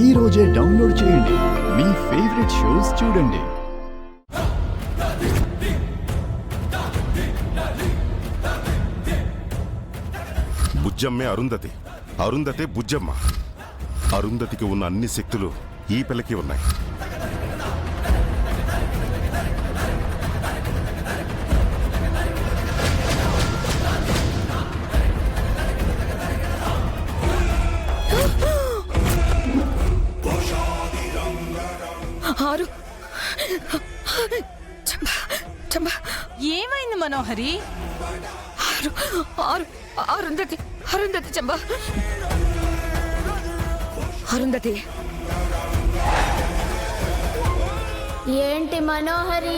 ఈ రోజే డౌన్లోడ్ చేయండి. మీ ఫేవరెట్ షోస్ చూడండి. బుజ్జమ్మే అరుంధతి, అరుంధతే బుజ్జమ్మ. అరుంధతికి ఉన్న అన్ని శక్తులు ఈ పిల్లకి ఉన్నాయి. ఏమైంది మనోహరి? అరుంధతి అరుంధతి చంబా, అరుంధతి. ఏంటి మనోహరి?